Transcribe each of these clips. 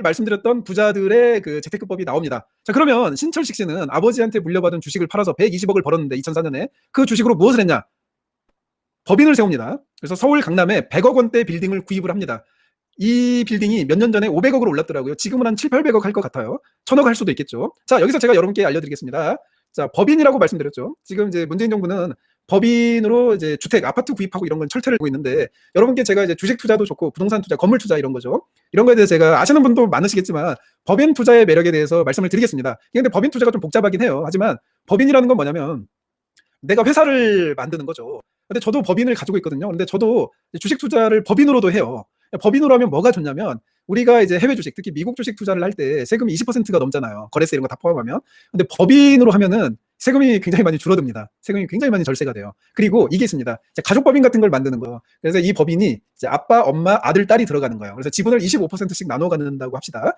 말씀드렸던 부자들의 그 재테크법이 나옵니다. 자, 그러면 신철식 씨는 아버지한테 물려받은 주식을 팔아서 120억을 벌었는데 2004년에 그 주식으로 무엇을 했냐? 법인을 세웁니다. 그래서 서울 강남에 100억 원대 빌딩을 구입을 합니다. 이 빌딩이 몇 년 전에 500억으로 올랐더라고요. 지금은 한 7, 800억 할 것 같아요. 1000억 할 수도 있겠죠. 자, 여기서 제가 여러분께 알려드리겠습니다. 자, 법인이라고 말씀드렸죠. 지금 이제 문재인 정부는 법인으로 이제 주택, 아파트 구입하고 이런 건 철퇴를 하고 있는데, 여러분께 제가 이제 주식 투자도 좋고 부동산 투자, 건물 투자 이런 거죠. 이런 거에 대해서 제가 아시는 분도 많으시겠지만 법인 투자의 매력에 대해서 말씀을 드리겠습니다. 근데 법인 투자가 좀 복잡하긴 해요. 하지만 법인이라는 건 뭐냐면 내가 회사를 만드는 거죠. 근데 저도 법인을 가지고 있거든요. 근데 저도 주식 투자를 법인으로도 해요. 법인으로 하면 뭐가 좋냐면 우리가 이제 해외 주식, 특히 미국 주식 투자를 할 때 세금이 20%가 넘잖아요. 거래세 이런 거 다 포함하면. 근데 법인으로 하면은 세금이 굉장히 많이 줄어듭니다. 세금이 굉장히 많이 절세가 돼요. 그리고 이게 있습니다. 가족법인 같은 걸 만드는 거예요. 그래서 이 법인이 이제 아빠, 엄마, 아들, 딸이 들어가는 거예요. 그래서 지분을 25%씩 나눠 갖는다고 합시다.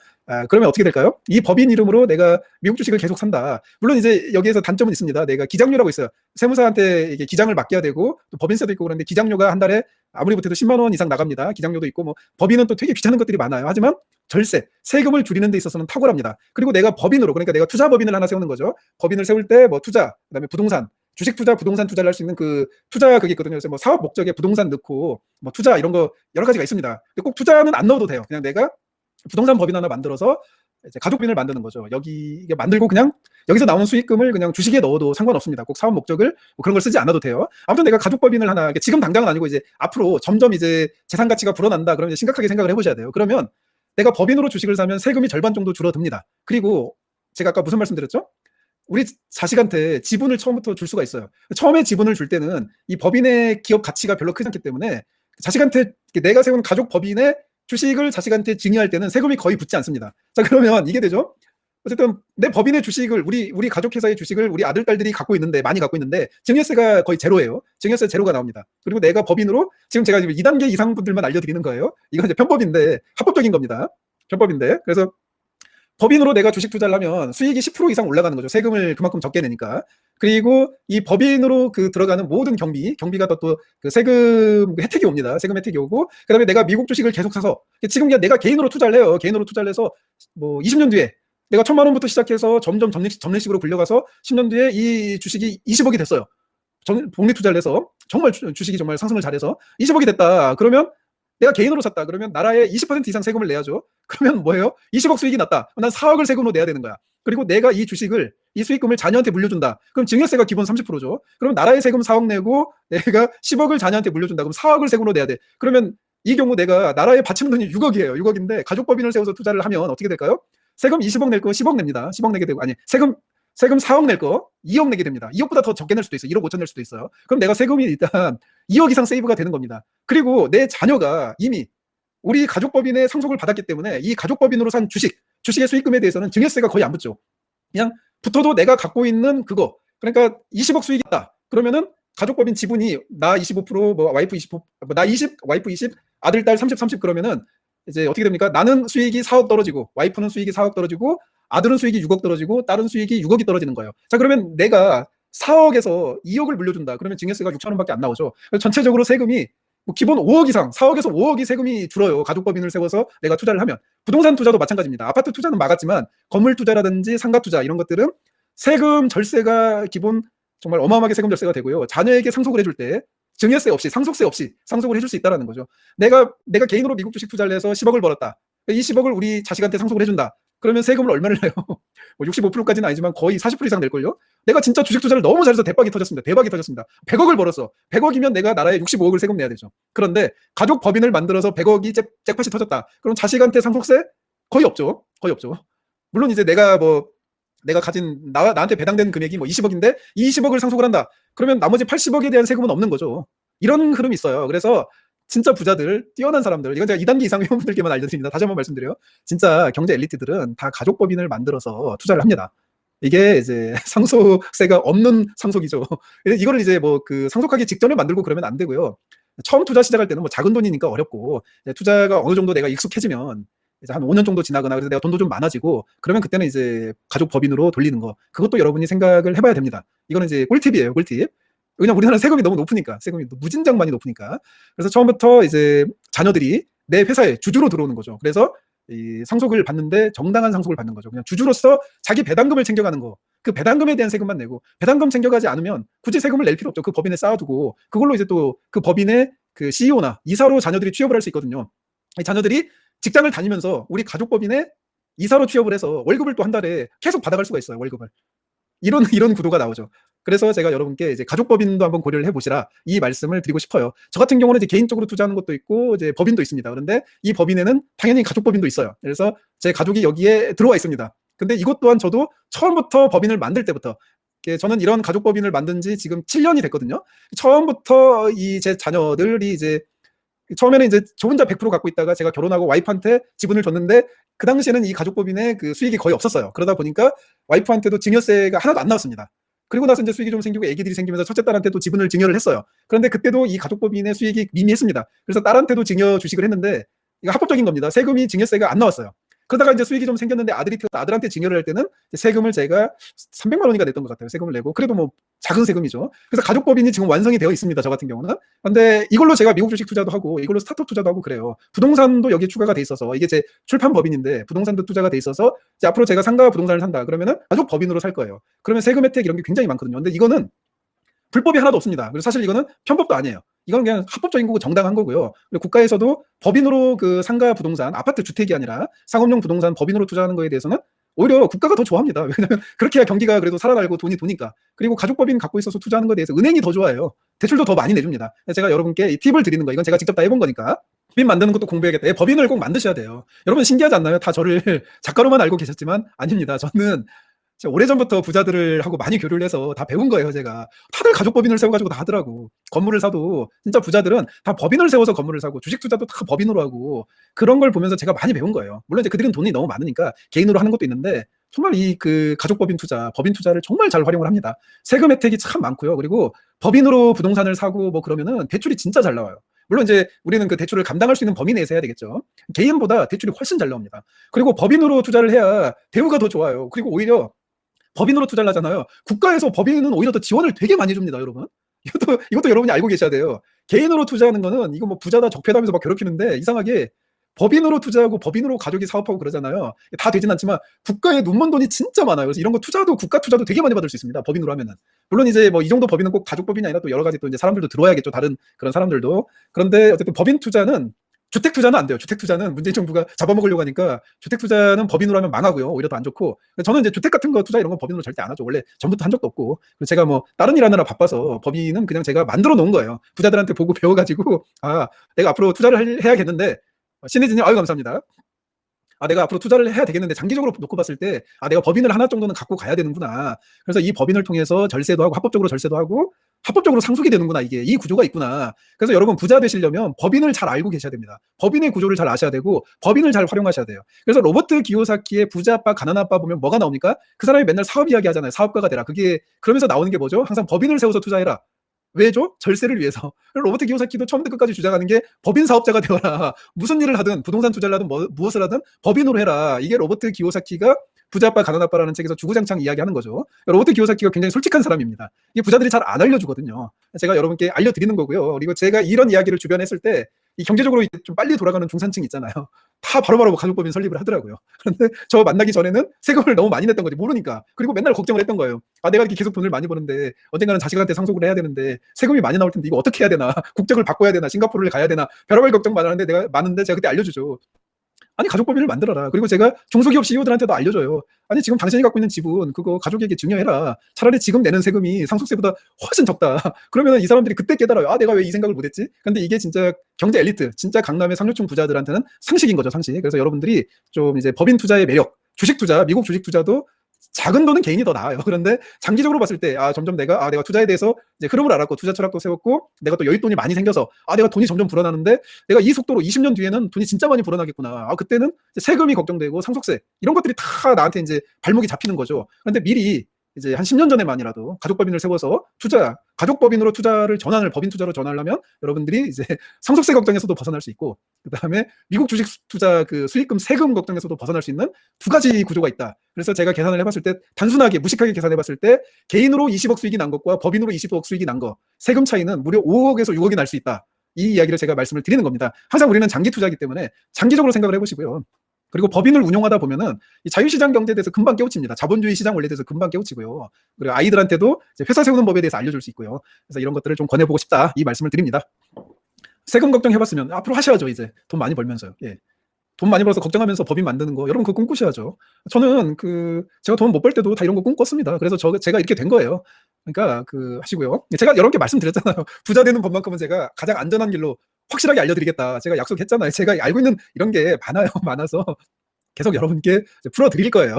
그러면 어떻게 될까요? 이 법인 이름으로 내가 미국 주식을 계속 산다. 물론 이제 여기에서 단점은 있습니다. 내가 기장료라고 있어요. 세무사한테 이게 기장을 맡겨야 되고 또 법인세도 있고 그런데 기장료가 한 달에 아무리 못해도 10만 원 이상 나갑니다. 기장료도 있고 뭐 법인은 또 되게 귀찮은 것들이 많아요. 하지만 절세, 세금을 줄이는 데 있어서는 탁월합니다. 그리고 내가 법인으로, 그러니까 내가 투자 법인을 하나 세우는 거죠. 법인을 세울 때 뭐 투자, 그다음에 부동산, 주식 투자, 부동산 투자를 할 수 있는 그 투자 그게 있거든요. 그래서 뭐 사업 목적에 부동산 넣고 뭐 투자 이런 거 여러 가지가 있습니다. 근데 꼭 투자는 안 넣어도 돼요. 그냥 내가 부동산 법인 하나 만들어서 이제 가족법인을 만드는 거죠. 여기 이게 만들고 그냥 여기서 나오는 수익금을 그냥 주식에 넣어도 상관없습니다. 꼭 사업 목적을 뭐 그런 걸 쓰지 않아도 돼요. 아무튼 내가 가족법인을 하나, 지금 당장은 아니고 이제 앞으로 점점 이제 재산 가치가 불어난다. 그러면 이제 심각하게 생각을 해보셔야 돼요. 그러면 내가 법인으로 주식을 사면 세금이 절반 정도 줄어듭니다. 그리고 제가 아까 무슨 말씀드렸죠? 우리 자식한테 지분을 처음부터 줄 수가 있어요. 처음에 지분을 줄 때는 이 법인의 기업 가치가 별로 크지 않기 때문에 자식한테 내가 세운 가족 법인의 주식을 자식한테 증여할 때는 세금이 거의 붙지 않습니다. 자, 그러면 이게 되죠. 어쨌든 내 법인의 주식을 우리 가족 회사의 주식을 우리 아들 딸들이 갖고 있는데 많이 갖고 있는데 증여세가 거의 제로예요. 증여세 제로가 나옵니다. 그리고 내가 법인으로 지금 제가 2단계 이상 분들만 알려드리는 거예요. 이건 이제 편법인데 합법적인 겁니다. 편법인데 그래서 법인으로 내가 주식 투자를 하면 수익이 10% 이상 올라가는 거죠. 세금을 그만큼 적게 내니까. 그리고 이 법인으로 그 들어가는 모든 경비가 또 그 세금 혜택이 옵니다. 세금 혜택이 오고, 그 다음에 내가 미국 주식을 계속 사서, 지금 그냥 내가 개인으로 투자를 해요. 개인으로 투자를 해서 뭐 20년 뒤에 내가 1000만 원부터 시작해서 점점 점례식으로 굴려가서 10년 뒤에 이 주식이 20억이 됐어요. 복리 투자를 해서 정말 주식이 정말 상승을 잘해서 20억이 됐다. 그러면 내가 개인으로 샀다. 그러면 나라에 20% 이상 세금을 내야죠. 그러면 뭐예요? 20억 수익이 났다. 난 4억을 세금으로 내야 되는 거야. 그리고 내가 이 주식을, 이 수익금을 자녀한테 물려준다. 그럼 증여세가 기본 30%죠. 그럼 나라의 세금 4억 내고 내가 10억을 자녀한테 물려준다. 그럼 4억을 세금으로 내야 돼. 그러면 이 경우 내가 나라에 바치는 돈이 6억이에요. 6억인데 가족법인을 세워서 투자를 하면 어떻게 될까요? 세금 20억 낼 거 10억 냅니다. 10억 내게 되고, 아니, 세금 4억 낼 거 2억 내게 됩니다. 2억보다 더 적게 낼 수도 있어요. 1억 5천 낼 수도 있어요. 그럼 내가 세금이 일단 2억 이상 세이브가 되는 겁니다. 그리고 내 자녀가 이미 우리 가족법인의 상속을 받았기 때문에 이 가족법인으로 산 주식의 수익금에 대해서는 증여세가 거의 안 붙죠. 그냥 붙어도 내가 갖고 있는 그거, 그러니까 20억 수익이다. 그러면은 가족법인 지분이 나 25%, 뭐 와이프 20%, 나 20, 와이프 20, 아들, 딸 30, 30 그러면은 이제 어떻게 됩니까? 나는 수익이 4억 떨어지고, 와이프는 수익이 4억 떨어지고, 아들은 수익이 6억 떨어지고, 딸은 수익이 6억이 떨어지는 거예요. 자, 그러면 내가 4억에서 2억을 물려준다. 그러면 증여세가 6천 원밖에 안 나오죠. 전체적으로 세금이 뭐 기본 5억 이상, 4억에서 5억이 세금이 줄어요. 가족법인을 세워서 내가 투자를 하면. 부동산 투자도 마찬가지입니다. 아파트 투자는 막았지만 건물 투자라든지 상가 투자 이런 것들은 세금 절세가 기본 정말 어마어마하게 세금 절세가 되고요. 자녀에게 상속을 해줄 때 증여세 없이, 상속세 없이 상속을 해줄 수 있다는 거죠. 내가 개인으로 미국 주식 투자를 해서 10억을 벌었다. 이 10억을 우리 자식한테 상속을 해준다. 그러면 세금을 얼마를 내요? 뭐 65%까지는 아니지만 거의 40% 이상 낼걸요? 내가 진짜 주식 투자를 너무 잘해서 대박이 터졌습니다. 100억을 벌었어. 100억이면 내가 나라에 65억을 세금 내야 되죠. 그런데 가족 법인을 만들어서 100억이 잭팟이 터졌다. 그럼 자식한테 상속세? 거의 없죠. 거의 없죠. 물론 이제 내가 가진 나한테 배당된 금액이 뭐 20억인데 이 20억을 상속을 한다. 그러면 나머지 80억에 대한 세금은 없는 거죠. 이런 흐름이 있어요. 그래서 진짜 부자들, 뛰어난 사람들, 이건 제가 2단계 이상 회원분들께만 알려드립니다. 다시 한번 말씀드려요. 진짜 경제 엘리트들은 다 가족법인을 만들어서 투자를 합니다. 이게 이제 상속세가 없는 상속이죠. 이거를 이제 뭐 그 상속하기 직전에 만들고 그러면 안 되고요. 처음 투자 시작할 때는 뭐 작은 돈이니까 어렵고, 투자가 어느 정도 내가 익숙해지면 이제 한 5년 정도 지나거나 그래서 내가 돈도 좀 많아지고 그러면 그때는 이제 가족법인으로 돌리는 거. 그것도 여러분이 생각을 해봐야 됩니다. 이거는 이제 꿀팁이에요, 꿀팁. 왜냐면 우리나라는 세금이 너무 높으니까, 세금이 무진장 많이 높으니까. 그래서 처음부터 이제 자녀들이 내 회사에 주주로 들어오는 거죠. 그래서 이 상속을 받는데 정당한 상속을 받는 거죠. 그냥 주주로서 자기 배당금을 챙겨가는 거. 그 배당금에 대한 세금만 내고 배당금 챙겨가지 않으면 굳이 세금을 낼 필요 없죠. 그 법인에 쌓아두고 그걸로 이제 또 그 법인의 그 CEO나 이사로 자녀들이 취업을 할 수 있거든요. 이 자녀들이 직장을 다니면서 우리 가족법인에 이사로 취업을 해서 월급을 또 한 달에 계속 받아갈 수가 있어요. 월급을. 이런 구도가 나오죠. 그래서 제가 여러분께 이제 가족법인도 한번 고려를 해보시라 이 말씀을 드리고 싶어요. 저 같은 경우는 이제 개인적으로 투자하는 것도 있고 이제 법인도 있습니다. 그런데 이 법인에는 당연히 가족법인도 있어요. 그래서 제 가족이 여기에 들어와 있습니다. 근데 이것 또한 저도 처음부터 법인을 만들 때부터 저는 이런 가족법인을 만든 지 지금 7년이 됐거든요. 처음부터 이 제 자녀들이 이제 처음에는 이제 저 혼자 100% 갖고 있다가 제가 결혼하고 와이프한테 지분을 줬는데 그 당시에는 이 가족법인의 그 수익이 거의 없었어요. 그러다 보니까 와이프한테도 증여세가 하나도 안 나왔습니다. 그리고 나서 이제 수익이 좀 생기고 애기들이 생기면서 첫째 딸한테도 지분을 증여를 했어요. 그런데 그때도 이 가족법인의 수익이 미미했습니다. 그래서 딸한테도 증여 주식을 했는데 이거 합법적인 겁니다. 세금이 증여세가 안 나왔어요. 그러다가 이제 수익이 좀 생겼는데 아들이 태어나 아들한테 증여를 할 때는 세금을 제가 300만 원인가 냈던 것 같아요. 세금을 내고 그래도 뭐 작은 세금이죠. 그래서 가족법인이 지금 완성이 되어 있습니다. 저 같은 경우는. 근데 이걸로 제가 미국 주식 투자도 하고 이걸로 스타트업 투자도 하고 그래요. 부동산도 여기에 추가가 돼 있어서 이게 제 출판 법인인데 부동산도 투자가 돼 있어서 이제 앞으로 제가 상가 부동산을 산다 그러면은 가족 법인으로 살 거예요. 그러면 세금 혜택 이런 게 굉장히 많거든요. 근데 이거는 불법이 하나도 없습니다. 그리고 사실 이거는 편법도 아니에요. 이건 그냥 합법적인 거고 정당한 거고요. 그리고 국가에서도 법인으로 그 상가 부동산, 아파트 주택이 아니라 상업용 부동산 법인으로 투자하는 거에 대해서는 오히려 국가가 더 좋아합니다. 왜냐하면 그렇게 해야 경기가 그래도 살아나고 돈이 도니까. 그리고 가족법인 갖고 있어서 투자하는 거에 대해서 은행이 더 좋아해요. 대출도 더 많이 내줍니다. 제가 여러분께 이 팁을 드리는 거, 이건 제가 직접 다 해본 거니까. 법인 만드는 것도 공부해야겠다. 법인을 꼭 만드셔야 돼요. 여러분 신기하지 않나요? 다 저를 작가로만 알고 계셨지만 아닙니다. 저는 오래전부터 부자들을 하고 많이 교류를 해서 다 배운 거예요, 제가. 다들 가족법인을 세워가지고 다 하더라고. 건물을 사도 진짜 부자들은 다 법인을 세워서 건물을 사고 주식 투자도 다 법인으로 하고 그런 걸 보면서 제가 많이 배운 거예요. 물론 이제 그들은 돈이 너무 많으니까 개인으로 하는 것도 있는데 정말 이 그 가족법인 투자, 법인 투자를 정말 잘 활용을 합니다. 세금 혜택이 참 많고요. 그리고 법인으로 부동산을 사고 뭐 그러면은 대출이 진짜 잘 나와요. 물론 이제 우리는 그 대출을 감당할 수 있는 범위 내에서 해야 되겠죠. 개인보다 대출이 훨씬 잘 나옵니다. 그리고 법인으로 투자를 해야 대우가 더 좋아요. 그리고 오히려 법인으로 투자를 하잖아요. 국가에서 법인은 오히려 더 지원을 되게 많이 줍니다, 여러분. 이것도 여러분이 알고 계셔야 돼요. 개인으로 투자하는 거는 이거 뭐 부자다 적폐다면서 막 괴롭히는데 이상하게 법인으로 투자하고 법인으로 가족이 사업하고 그러잖아요. 다 되진 않지만 국가에 눈먼 돈이 진짜 많아요. 그래서 이런 거 투자도 국가 투자도 되게 많이 받을 수 있습니다. 법인으로 하면은. 물론 이제 뭐 이 정도 법인은 꼭 가족법인이 아니라 또 여러 가지 또 이제 사람들도 들어와야겠죠. 다른 그런 사람들도. 그런데 어쨌든 법인 투자는 주택 투자는 안 돼요. 주택 투자는 문재인 정부가 잡아먹으려고 하니까 주택 투자는 법인으로 하면 망하고요. 오히려 더 안 좋고. 저는 이제 주택 같은 거 투자 이런 거 법인으로 절대 안 하죠. 원래 전부터 한 적도 없고. 그리고 제가 뭐 다른 일 하느라 바빠서 법인은 그냥 제가 만들어 놓은 거예요. 부자들한테 보고 배워가지고 아 내가 앞으로 투자를 해야겠는데 신혜진님 아유 감사합니다. 아, 내가 앞으로 투자를 해야 되겠는데 장기적으로 놓고 봤을 때 아, 내가 법인을 하나 정도는 갖고 가야 되는구나. 그래서 이 법인을 통해서 절세도 하고 합법적으로 절세도 하고 합법적으로 상속이 되는구나. 이게 이 구조가 있구나. 그래서 여러분 부자 되시려면 법인을 잘 알고 계셔야 됩니다. 법인의 구조를 잘 아셔야 되고 법인을 잘 활용하셔야 돼요. 그래서 로버트 기요사키의 부자 아빠 가난 아빠 보면 뭐가 나옵니까? 그 사람이 맨날 사업 이야기 하잖아요. 사업가가 되라. 그게 그러면서 나오는 게 뭐죠? 항상 법인을 세워서 투자해라. 왜죠? 절세를 위해서. 로버트 기요사키도 처음부터 끝까지 주장하는 게 법인 사업자가 되어라. 무슨 일을 하든 부동산 투자를 하든 무엇을 하든 법인으로 해라. 이게 로버트 기요사키가 부자 아빠 가난 아빠라는 책에서 주구장창 이야기하는 거죠. 로버트 기요사키가 굉장히 솔직한 사람입니다. 이게 부자들이 잘 안 알려주거든요. 제가 여러분께 알려드리는 거고요. 그리고 제가 이런 이야기를 주변에 했을 때 이 경제적으로 좀 빨리 돌아가는 중산층 있잖아요. 다 바로바로 가족법인 설립을 하더라고요. 그런데 저 만나기 전에는 세금을 너무 많이 냈던 거지 모르니까. 그리고 맨날 걱정을 했던 거예요. 아 내가 이렇게 계속 돈을 많이 버는데 언젠가는 자식한테 상속을 해야 되는데 세금이 많이 나올 텐데 이거 어떻게 해야 되나. 국적을 바꿔야 되나. 싱가포르를 가야 되나. 별의별 걱정 많은데 제가 그때 알려주죠. 아니 가족법인을 만들어라. 그리고 제가 중소기업 CEO들한테도 알려줘요. 아니 지금 당신이 갖고 있는 지분 그거 가족에게 증여해라. 차라리 지금 내는 세금이 상속세보다 훨씬 적다. 그러면 이 사람들이 그때 깨달아요. 아 내가 왜 이 생각을 못했지? 근데 이게 진짜 경제 엘리트, 진짜 강남의 상류층 부자들한테는 상식인 거죠, 상식. 그래서 여러분들이 좀 이제 법인 투자의 매력, 주식 투자, 미국 주식 투자도 작은 돈은 개인이 더 나아요. 그런데 장기적으로 봤을 때 점점 내가 투자에 대해서 이제 흐름을 알았고 투자 철학도 세웠고 내가 또 여윳돈이 많이 생겨서 내가 돈이 점점 불어나는데 내가 이 속도로 20년 뒤에는 돈이 진짜 많이 불어나겠구나. 그때는 세금이 걱정되고 상속세 이런 것들이 다 나한테 이제 발목이 잡히는 거죠. 그런데 미리 이제 한 10년 전에만이라도 가족법인을 세워서 가족법인으로 투자를 법인 투자로 전환하려면 여러분들이 이제 상속세 걱정에서도 벗어날 수 있고 그다음에 미국 주식 투자 그 수익금 세금 걱정에서도 벗어날 수 있는 두 가지 구조가 있다. 그래서 제가 계산을 해봤을 때 단순하게 무식하게 계산해봤을 때 개인으로 20억 수익이 난 것과 법인으로 20억 수익이 난 거 세금 차이는 무려 5억에서 6억이 날 수 있다. 이 이야기를 제가 말씀을 드리는 겁니다. 항상 우리는 장기 투자이기 때문에 장기적으로 생각을 해보시고요. 그리고 법인을 운용하다 보면은 이 자유시장 경제에 대해서 금방 깨우칩니다. 자본주의 시장 원리에 대해서 금방 깨우치고요. 그리고 아이들한테도 이제 회사 세우는 법에 대해서 알려줄 수 있고요. 그래서 이런 것들을 좀 권해보고 싶다, 이 말씀을 드립니다. 세금 걱정해봤으면 앞으로 하셔야죠. 이제 돈 많이 벌면서요. 예. 돈 많이 벌어서 걱정하면서 법인 만드는 거, 여러분 그거 꿈꾸셔야죠. 저는 제가 돈 못 벌 때도 다 이런 거 꿈꿨습니다. 그래서 제가 이렇게 된 거예요. 그러니까 하시고요. 제가 여러 개 말씀드렸잖아요. 부자 되는 법만큼은 제가 가장 안전한 길로 확실하게 알려드리겠다. 제가 약속했잖아요. 제가 알고 있는 이런 게 많아요. 많아서 계속 여러분께 풀어드릴 거예요.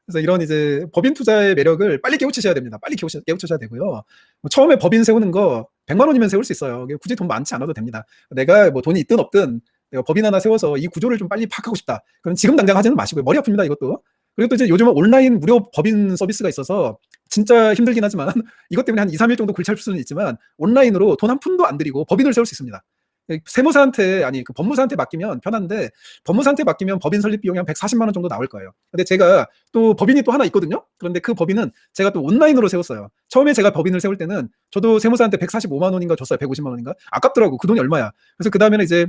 그래서 이런 이제 법인 투자의 매력을 빨리 깨우치셔야 됩니다. 빨리 깨우치셔야 되고요. 뭐 처음에 법인 세우는 거 100만 원이면 세울 수 있어요. 굳이 돈 많지 않아도 됩니다. 내가 뭐 돈이 있든 없든 내가 법인 하나 세워서 이 구조를 좀 빨리 파악하고 싶다. 그럼 지금 당장 하지는 마시고요. 머리 아픕니다, 이것도. 그리고 또 이제 요즘은 온라인 무료 법인 서비스가 있어서 진짜 힘들긴 하지만 이것 때문에 한 2, 3일 정도 골치 아플 수는 있지만 온라인으로 돈 한 푼도 안 들이고 법인을 세울 수 있습니다. 세무사한테, 법무사한테 맡기면 편한데, 법무사한테 맡기면 법인 설립 비용이 한 140만 원 정도 나올 거예요. 근데 제가 또 법인이 또 하나 있거든요. 그런데 그 법인은 제가 또 온라인으로 세웠어요. 처음에 제가 법인을 세울 때는 저도 세무사한테 145만 원인가 줬어요. 150만 원인가? 아깝더라고. 그 돈이 얼마야. 그래서 그 다음에는 이제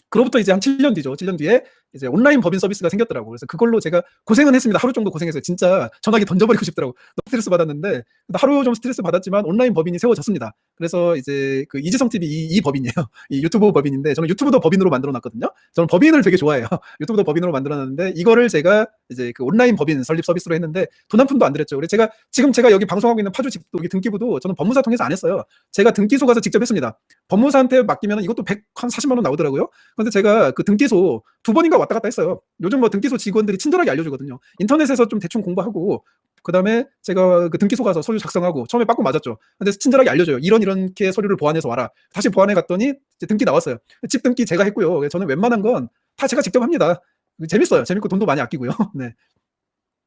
그로부터 이제 한 7년 뒤죠. 7년 뒤에 이제 온라인 법인 서비스가 생겼더라고요. 그래서 그걸로 제가 고생은 했습니다. 하루 정도 고생했어요. 진짜 전화기 던져버리고 싶더라고. 너무 스트레스 받았는데, 하루 좀 스트레스 받았지만 온라인 법인이 세워졌습니다. 그래서 이제 이지성 TV 이 법인이에요. 이 유튜브 법인인데, 저는 유튜브도 법인으로 만들어 놨거든요. 저는 법인을 되게 좋아해요. 유튜브도 법인으로 만들어 놨는데, 이거를 제가 이제 온라인 법인 설립 서비스로 했는데 돈 한 푼도 안 들였죠. 그래서 제가 여기 방송하고 있는 파주 집도 등기부도 저는 법무사 통해서 안 했어요. 제가 등기소 가서 직접 했습니다. 법무사한테 맡기면 이것도 140만 원 나오더라고요. 근데 제가 그 등기소 2번인가 왔다 갔다 했어요. 요즘 뭐 등기소 직원들이 친절하게 알려주거든요. 인터넷에서 좀 대충 공부하고, 그 다음에 제가 그 등기소 가서 서류 작성하고, 처음에 빠꾸 맞았죠. 근데 친절하게 알려줘요. 이렇게 서류를 보완해서 와라. 다시 보완해 갔더니 이제 등기 나왔어요. 집 등기 제가 했고요. 저는 웬만한 건 다 제가 직접 합니다. 재밌어요. 재밌고 돈도 많이 아끼고요. 네.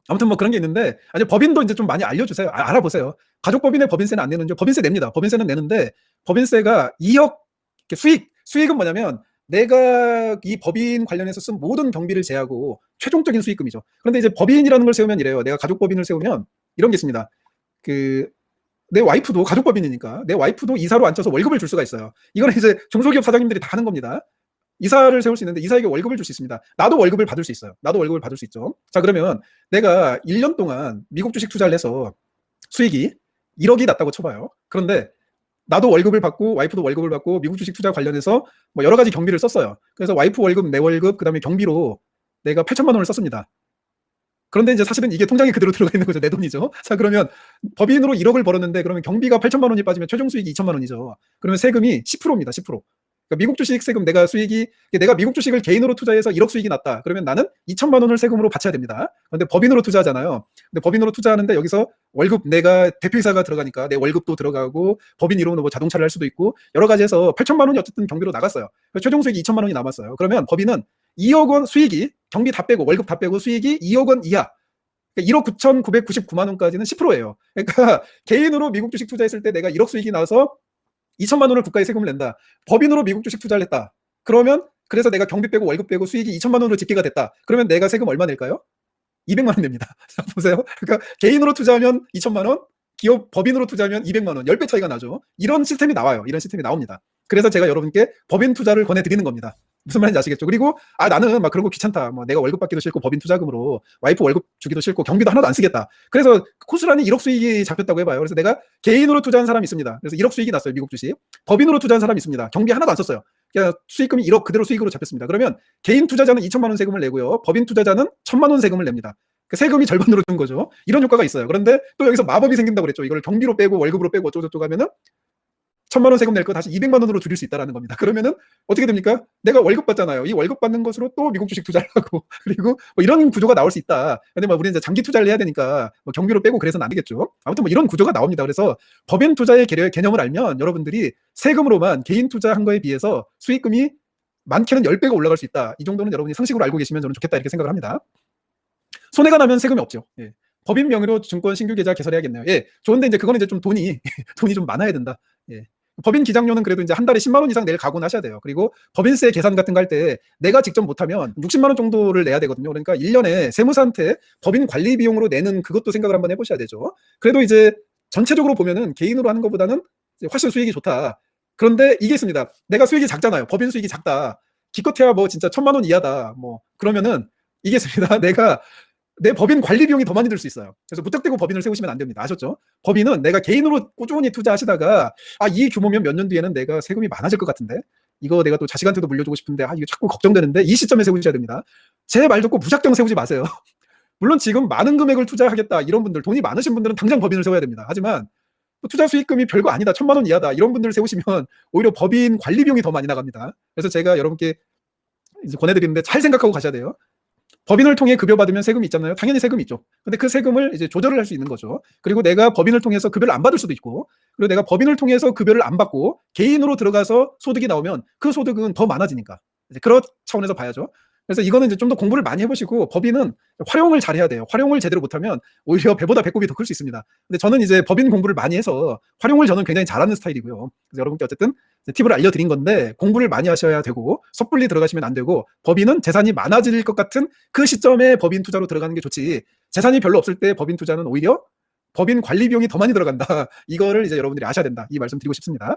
아무튼 뭐 그런 게 있는데, 아니 법인도 이제 좀 많이 알려주세요. 알아보세요. 가족법인의 법인세는 안 내는죠. 법인세 냅니다. 법인세는 내는데, 법인세가 2억 수익은 뭐냐면 내가 이 법인 관련해서 쓴 모든 경비를 제하고 최종적인 수익금이죠. 그런데 이제 법인이라는 걸 세우면 이래요. 내가 가족법인을 세우면 이런 게 있습니다. 내 와이프도 가족법인이니까 내 와이프도 이사로 앉혀서 월급을 줄 수가 있어요. 이거는 이제 중소기업 사장님들이 다 하는 겁니다. 이사를 세울 수 있는데 이사에게 월급을 줄 수 있습니다. 나도 월급을 받을 수 있어요. 나도 월급을 받을 수 있죠. 자, 그러면 내가 1년 동안 미국 주식 투자를 해서 수익이 1억이 났다고 쳐봐요. 그런데 나도 월급을 받고 와이프도 월급을 받고 미국 주식 투자 관련해서 뭐 여러 가지 경비를 썼어요. 그래서 와이프 월급, 내 월급, 그다음에 경비로 내가 8천만 원을 썼습니다. 그런데 이제 사실은 이게 통장에 그대로 들어가 있는 거죠. 내 돈이죠. 자, 그러면 법인으로 1억을 벌었는데, 그러면 경비가 8천만 원이 빠지면 최종 수익이 2천만 원이죠. 그러면 세금이 10%입니다. 10%. 그러니까 미국 주식 세금, 내가 미국 주식을 개인으로 투자해서 1억 수익이 났다. 그러면 나는 2천만 원을 세금으로 바쳐야 됩니다. 그런데 법인으로 투자하잖아요. 근데 법인으로 투자하는데 여기서 월급, 내가 대표이사가 들어가니까 내 월급도 들어가고, 법인 이름으로 뭐 자동차를 할 수도 있고 여러 가지 해서 8천만 원이 어쨌든 경비로 나갔어요. 최종 수익이 2천만 원이 남았어요. 그러면 법인은 2억 원 수익이, 경비 다 빼고 월급 다 빼고 수익이 2억 원 이하, 그러니까 1억 9,999만 원까지는 10%예요. 그러니까 개인으로 미국 주식 투자했을 때 내가 1억 수익이 나서 2천만 원을 국가에 세금을 낸다. 법인으로 미국 주식 투자를 했다. 그러면 그래서 내가 경비 빼고 월급 빼고 수익이 2천만 원으로 집계가 됐다. 그러면 내가 세금 얼마 낼까요? 200만 원 냅니다. 보세요. 그러니까 개인으로 투자하면 2천만 원, 법인으로 투자하면 200만 원, 10배 차이가 나죠. 이런 시스템이 나와요. 이런 시스템이 나옵니다. 그래서 제가 여러분께 법인 투자를 권해드리는 겁니다. 무슨 말인지 아시겠죠? 그리고 나는 막 그런 거 귀찮다. 뭐 내가 월급 받기도 싫고 법인 투자금으로 와이프 월급 주기도 싫고 경비도 하나도 안 쓰겠다. 그래서 고스란히 1억 수익이 잡혔다고 해봐요. 그래서 내가 개인으로 투자한 사람이 있습니다. 그래서 1억 수익이 났어요. 미국 주식. 법인으로 투자한 사람이 있습니다. 경비 하나도 안 썼어요. 그냥 수익금이 1억 그대로 수익으로 잡혔습니다. 그러면 개인 투자자는 2천만 원 세금을 내고요. 법인 투자자는 1,000만 원 세금을 냅니다. 세금이 절반으로 준 거죠. 이런 효과가 있어요. 그런데 또 여기서 마법이 생긴다고 그랬죠. 이걸 경비로 빼고 월급으로 빼고 어쩌고저쩌고 하면은 1,000만 원 세금 낼 거 다시 200만 원으로 줄일 수 있다는 겁니다. 그러면은 어떻게 됩니까? 내가 월급 받잖아요. 이 월급 받는 것으로 또 미국 주식 투자를 하고, 그리고 뭐 이런 구조가 나올 수 있다. 근데 뭐 우리는 이제 장기 투자를 해야 되니까 뭐 경비로 빼고 그래서는 안 되겠죠. 아무튼 뭐 이런 구조가 나옵니다. 그래서 법인 투자의 개념을 알면 여러분들이 세금으로만 개인 투자한 거에 비해서 수익금이 많게는 10배가 올라갈 수 있다. 이 정도는 여러분이 상식으로 알고 계시면 저는 좋겠다, 이렇게 생각을 합니다. 손해가 나면 세금이 없죠. 예. 법인 명의로 증권 신규 계좌 개설해야겠네요. 예, 좋은데 이제 그거는 이제 좀 돈이 좀 많아야 된다. 예. 법인 기장료는 그래도 이제 한 달에 10만 원 이상 낼 각오는 하셔야 돼요. 그리고 법인세 계산 같은 거 할 때 내가 직접 못하면 60만 원 정도를 내야 되거든요. 그러니까 1년에 세무사한테 법인 관리 비용으로 내는 그것도 생각을 한번 해보셔야 되죠. 그래도 이제 전체적으로 보면은 개인으로 하는 것보다는 훨씬 수익이 좋다. 그런데 이게 있습니다. 내가 수익이 작잖아요. 법인 수익이 작다. 기껏해야 뭐 진짜 1,000만 원 이하다. 뭐 그러면은 이겠습니다. 내가 내 법인 관리 비용이 더 많이 들 수 있어요. 그래서 무턱대고 법인을 세우시면 안 됩니다. 아셨죠? 법인은 내가 개인으로 꾸준히 투자하시다가 이 규모면 몇 년 뒤에는 내가 세금이 많아질 것 같은데 이거 내가 또 자식한테도 물려주고 싶은데 이거 자꾸 걱정되는데 이 시점에 세우셔야 됩니다. 제 말 듣고 무작정 세우지 마세요. 물론 지금 많은 금액을 투자하겠다 이런 분들, 돈이 많으신 분들은 당장 법인을 세워야 됩니다. 하지만 투자 수익금이 별거 아니다, 1,000만 원 이하다 이런 분들 세우시면 오히려 법인 관리 비용이 더 많이 나갑니다. 그래서 제가 여러분께 이제 권해드리는데 잘 생각하고 가셔야 돼요. 법인을 통해 급여 받으면 세금이 있잖아요. 당연히 세금이 있죠. 근데 그 세금을 이제 조절을 할 수 있는 거죠. 그리고 내가 법인을 통해서 급여를 안 받을 수도 있고, 그리고 내가 법인을 통해서 급여를 안 받고 개인으로 들어가서 소득이 나오면 그 소득은 더 많아지니까 이제 그런 차원에서 봐야죠. 그래서 이거는 이제 좀 더 공부를 많이 해보시고 법인은 활용을 잘해야 돼요. 활용을 제대로 못하면 오히려 배보다 배꼽이 더 클 수 있습니다. 근데 저는 이제 법인 공부를 많이 해서 활용을 저는 굉장히 잘하는 스타일이고요. 그래서 여러분께 어쨌든 팁을 알려드린 건데 공부를 많이 하셔야 되고 섣불리 들어가시면 안 되고 법인은 재산이 많아질 것 같은 그 시점에 법인 투자로 들어가는 게 좋지 재산이 별로 없을 때 법인 투자는 오히려 법인 관리 비용이 더 많이 들어간다. 이거를 이제 여러분들이 아셔야 된다. 이 말씀 드리고 싶습니다.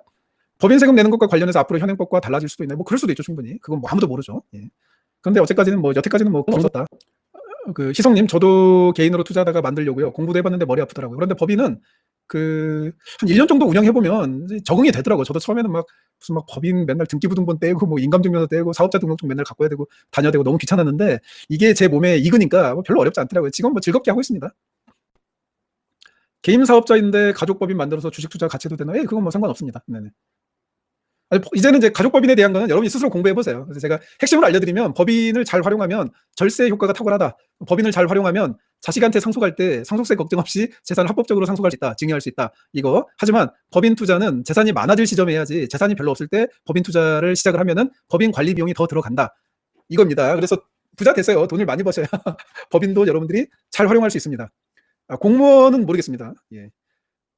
법인 세금 내는 것과 관련해서 앞으로 현행법과 달라질 수도 있나요? 뭐 그럴 수도 있죠, 충분히. 그건 뭐 아무도 모르죠. 예. 그런데 여태까지는 뭐 없었다. 그 희성님, 저도 개인으로 투자하다가 만들려고요. 공부도 해봤는데 머리 아프더라고요. 그런데 법인은 한 1년 정도 운영해보면 적응이 되더라고요. 저도 처음에는 무슨 법인 맨날 등기부등본 떼고 뭐 인감증명서 떼고 사업자 등록증 맨날 갖고 해야 되고 다녀야 되고 너무 귀찮았는데 이게 제 몸에 익으니까 별로 어렵지 않더라고요. 지금 뭐 즐겁게 하고 있습니다. 개인 사업자인데 가족법인 만들어서 주식 투자 같이 해도 되나? 그건 뭐 상관없습니다. 네네. 이제는 이제 가족법인에 대한 거는 여러분이 스스로 공부해보세요. 그래서 제가 핵심을 알려드리면 법인을 잘 활용하면 절세 효과가 탁월하다. 법인을 잘 활용하면 자식한테 상속할 때 상속세 걱정 없이 재산을 합법적으로 상속할 수 있다. 증여할 수 있다. 이거. 하지만 법인 투자는 재산이 많아질 시점에 해야지 재산이 별로 없을 때 법인 투자를 시작을 하면은 법인 관리 비용이 더 들어간다. 이겁니다. 그래서 부자 됐어요. 돈을 많이 버셔야 법인도 여러분들이 잘 활용할 수 있습니다. 공무원은 모르겠습니다. 예.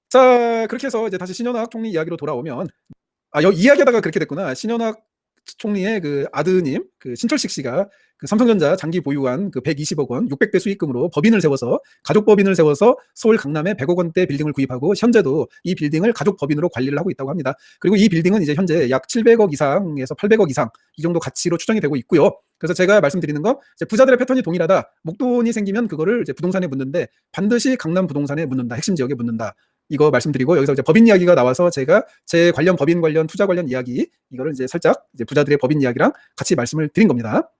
자, 그렇게 해서 이제 다시 신현학 총리 이야기로 돌아오면 이야기하다가 그렇게 됐구나. 신현학 총리의 그 아드님, 그 신철식 씨가 그 삼성전자 장기 보유한 그 120억 원, 600배 수익금으로 법인을 세워서 가족 법인을 세워서 서울 강남에 100억 원대 빌딩을 구입하고 현재도 이 빌딩을 가족 법인으로 관리를 하고 있다고 합니다. 그리고 이 빌딩은 이제 현재 약 700억 이상에서 800억 이상 이 정도 가치로 추정이 되고 있고요. 그래서 제가 말씀드리는 건 이제 부자들의 패턴이 동일하다. 목돈이 생기면 그거를 이제 부동산에 묻는데 반드시 강남 부동산에 묻는다. 핵심 지역에 묻는다. 이거 말씀드리고 여기서 이제 법인 이야기가 나와서 제가 제 관련 법인 관련 투자 관련 이야기 이거를 이제 살짝 이제 부자들의 법인 이야기랑 같이 말씀을 드린 겁니다.